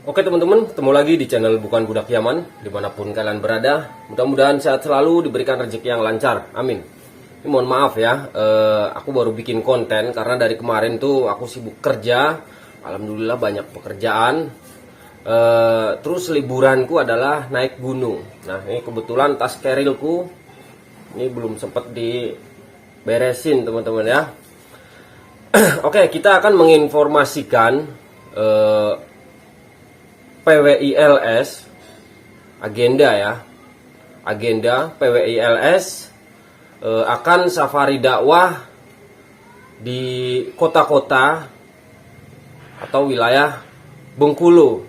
Oke teman-teman, ketemu lagi di channel Bukan Budak Yaman. Dimanapun kalian berada, mudah-mudahan sehat selalu, diberikan rezeki yang lancar, amin. Ini mohon maaf ya, aku baru bikin konten karena dari kemarin tuh aku sibuk kerja. Alhamdulillah banyak pekerjaan. Terus liburanku adalah naik gunung. Nah ini kebetulan tas kerilku ini belum sempat diberesin teman-teman ya. Oke, kita akan menginformasikan PWILS agenda ya. Agenda PWILS akan safari dakwah di kota-kota atau wilayah Bengkulu.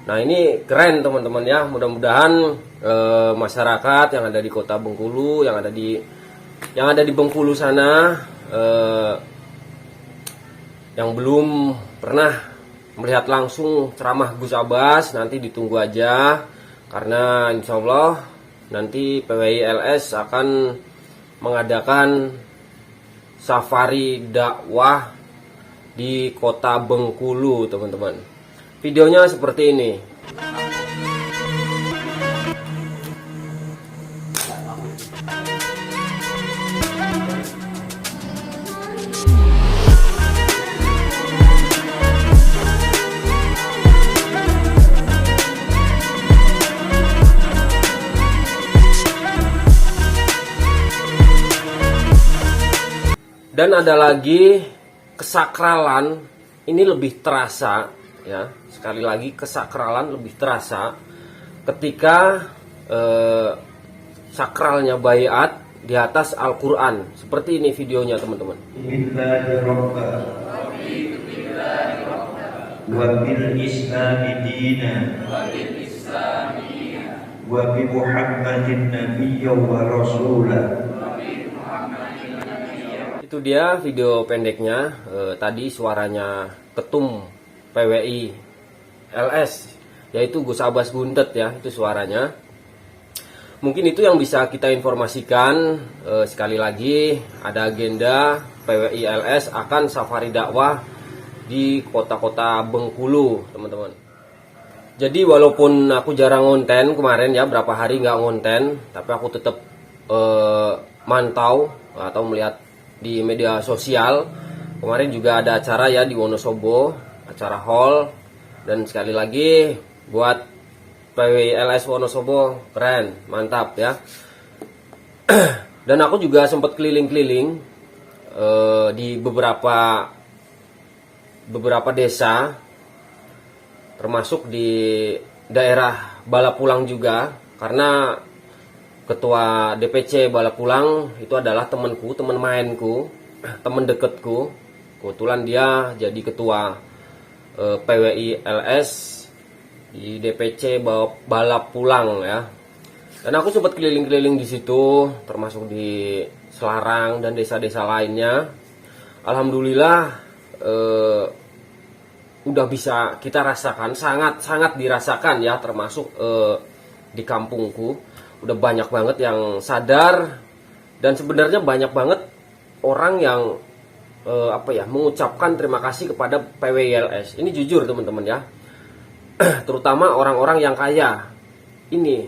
Nah, ini keren teman-teman ya. Mudah-mudahan masyarakat yang ada di kota Bengkulu, yang ada di Bengkulu sana, yang belum pernah melihat langsung ceramah Gus Abbas, nanti ditunggu aja karena insya Allah nanti PWILS akan mengadakan safari dakwah di kota Bengkulu teman-teman. Videonya seperti ini. Dan ada lagi kesakralan, ini lebih terasa ya. Sekali lagi kesakralan lebih terasa ketika sakralnya baiat di atas Al-Quran. Seperti ini videonya teman-teman. Wa bil islami dina wa bi Muhammadin nabiyya wa rasulah. Itu dia video pendeknya. Tadi suaranya ketum PWI LS, yaitu Gus Abbas Buntet ya, itu suaranya. Mungkin itu yang bisa kita informasikan. Sekali lagi ada agenda PWI LS akan safari dakwah di kota-kota Bengkulu teman-teman. Jadi walaupun aku jarang ngonten kemarin ya, berapa hari nggak ngonten, tapi aku tetap mantau atau melihat di media sosial. Kemarin juga ada acara ya di Wonosobo, acara hall. Dan sekali lagi buat PWILS Wonosobo keren, mantap ya. Dan aku juga sempat keliling-keliling di beberapa desa, termasuk di daerah Balapulang juga, karena ketua DPC Balapulang itu adalah temanku, teman mainku, teman deketku. Kebetulan dia jadi ketua PWILS di DPC Balapulang ya. Dan aku sempat keliling-keliling di situ, termasuk di Selarang dan desa-desa lainnya. Alhamdulillah udah bisa kita rasakan, sangat dirasakan ya, termasuk di kampungku. Udah banyak banget yang sadar, dan sebenarnya banyak banget orang yang mengucapkan terima kasih kepada PWILS. Ini jujur teman-teman ya. Terutama orang-orang yang kaya. Ini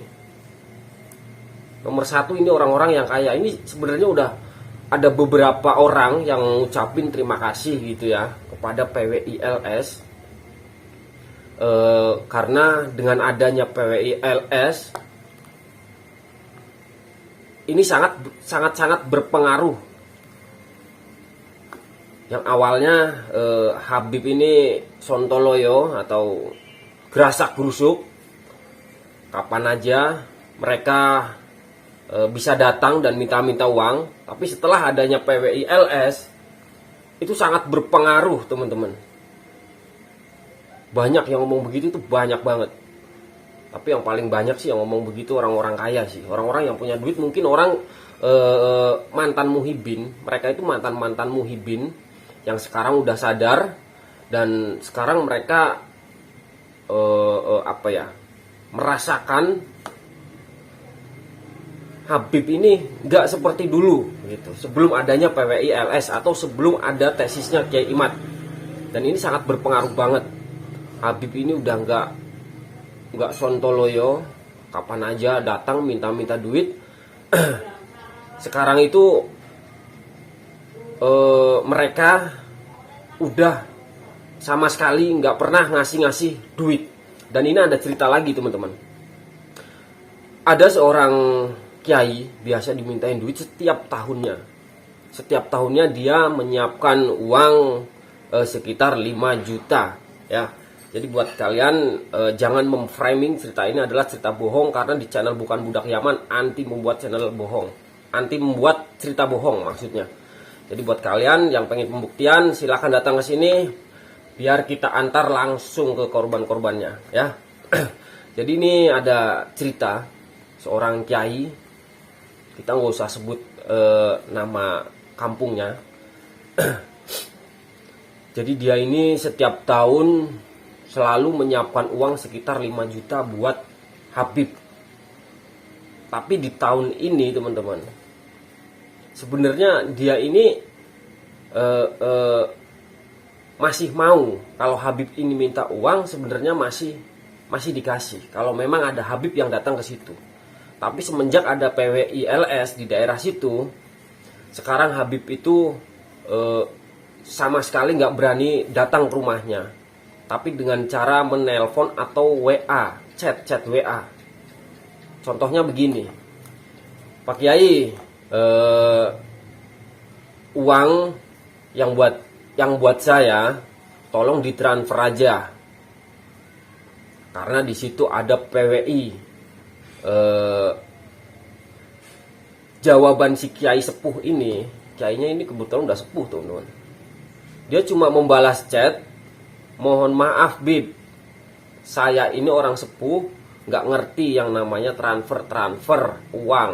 nomor satu, ini orang-orang yang kaya. Ini sebenarnya udah ada beberapa orang yang ngucapin terima kasih gitu ya kepada PWILS. Karena dengan adanya PWILS ini sangat berpengaruh. Yang awalnya Habib ini sontoloyo atau gerasak gerusuk, kapan aja mereka bisa datang dan minta uang. Tapi setelah adanya PWILS itu sangat berpengaruh teman-teman. Banyak yang ngomong begitu, itu banyak banget. Tapi yang paling banyak sih yang ngomong begitu orang-orang kaya sih. Orang-orang yang punya duit, mungkin orang mantan muhibin. Mereka itu mantan muhibin yang sekarang udah sadar. Dan sekarang mereka merasakan Habib ini nggak seperti dulu gitu. Sebelum adanya PWILS atau sebelum ada tesisnya Kiai Imad. Dan ini sangat berpengaruh banget. Habib ini udah nggak sontoloyo, kapan aja datang minta duit. Sekarang itu mereka udah sama sekali nggak pernah ngasih duit. Dan ini ada cerita lagi teman-teman. Ada seorang kiai biasa dimintain duit setiap tahunnya. Setiap tahunnya dia menyiapkan uang sekitar 5 juta ya. Jadi buat kalian jangan memframing cerita ini adalah cerita bohong, karena di channel Bukan Budak Yaman anti membuat channel bohong, anti membuat cerita bohong maksudnya. Jadi buat kalian yang pengen pembuktian silahkan datang ke sini biar kita antar langsung ke korban-korbannya ya. Jadi ini ada cerita seorang kiai, kita nggak usah sebut nama kampungnya. Jadi dia ini setiap tahun selalu menyiapkan uang sekitar 5 juta buat Habib. Tapi di tahun ini teman-teman, sebenarnya dia ini masih mau, kalau Habib ini minta uang sebenarnya masih dikasih kalau memang ada Habib yang datang ke situ. Tapi semenjak ada PWI LS di daerah situ, sekarang Habib itu sama sekali nggak berani datang ke rumahnya, tapi dengan cara menelpon atau WA, chat WA. Contohnya begini, Pak Kiai, uang yang buat saya tolong ditransfer aja, karena di situ ada PWI. Jawaban si kiai sepuh ini, kiainya ini kebetulan udah sepuh teman-teman. Dia cuma membalas chat, mohon maaf Bib, saya ini orang sepuh, nggak ngerti yang namanya transfer uang.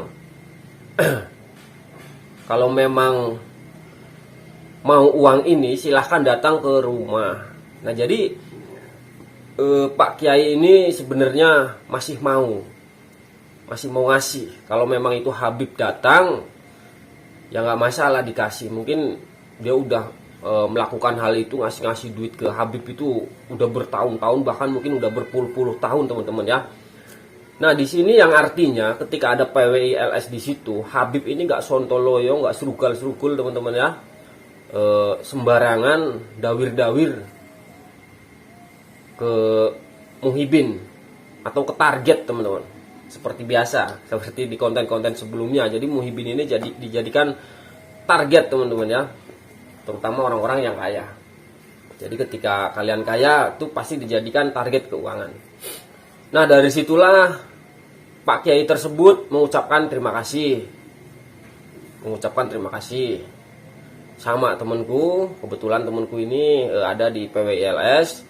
Kalau memang mau uang ini silahkan datang ke rumah. Nah jadi Pak Kiai ini sebenarnya masih mau ngasih. Kalau memang itu Habib datang, ya nggak masalah dikasih. Mungkin dia udah melakukan hal itu, ngasih duit ke Habib itu udah bertahun-tahun, bahkan mungkin udah berpuluh-puluh tahun teman-teman ya. Nah di sini yang artinya ketika ada PWI LS di situ, Habib ini nggak sontoloyo, nggak serugul teman-teman ya. Sembarangan dawir-dawir ke muhibin atau ke target teman-teman, seperti biasa, seperti di konten-konten sebelumnya. Jadi muhibin ini dijadikan target teman-teman ya, terutama orang-orang yang kaya. Jadi ketika kalian kaya tuh pasti dijadikan target keuangan. Nah dari situlah Pak Kiai tersebut mengucapkan terima kasih sama temanku. Kebetulan temanku ini ada di PWILS,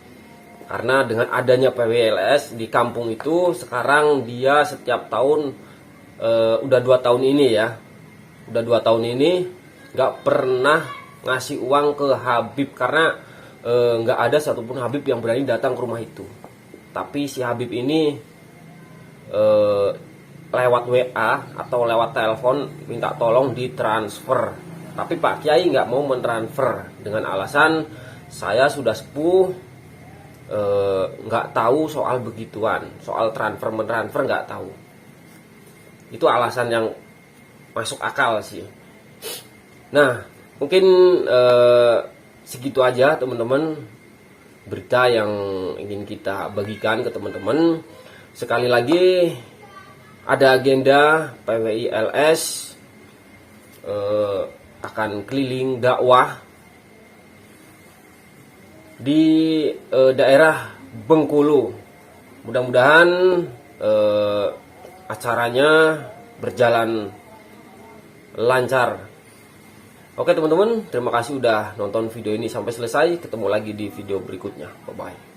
karena dengan adanya PWILS di kampung itu sekarang dia setiap tahun udah 2 tahun ini ya, nggak pernah ngasih uang ke Habib, karena nggak ada satupun Habib yang berani datang ke rumah itu. Tapi si Habib ini lewat WA atau lewat telepon minta tolong ditransfer. Tapi Pak Kiai nggak mau mentransfer dengan alasan saya sudah sepuh, nggak tahu soal begituan, soal mentransfer nggak tahu. Itu alasan yang masuk akal sih. Nah mungkin segitu aja teman-teman berita yang ingin kita bagikan ke teman-teman. Sekali lagi ada agenda PWI LS akan keliling dakwah di daerah Bengkulu. Mudah-mudahan acaranya berjalan lancar. Oke teman-teman, terima kasih udah nonton video ini sampai selesai. Ketemu lagi di video berikutnya. Bye-bye.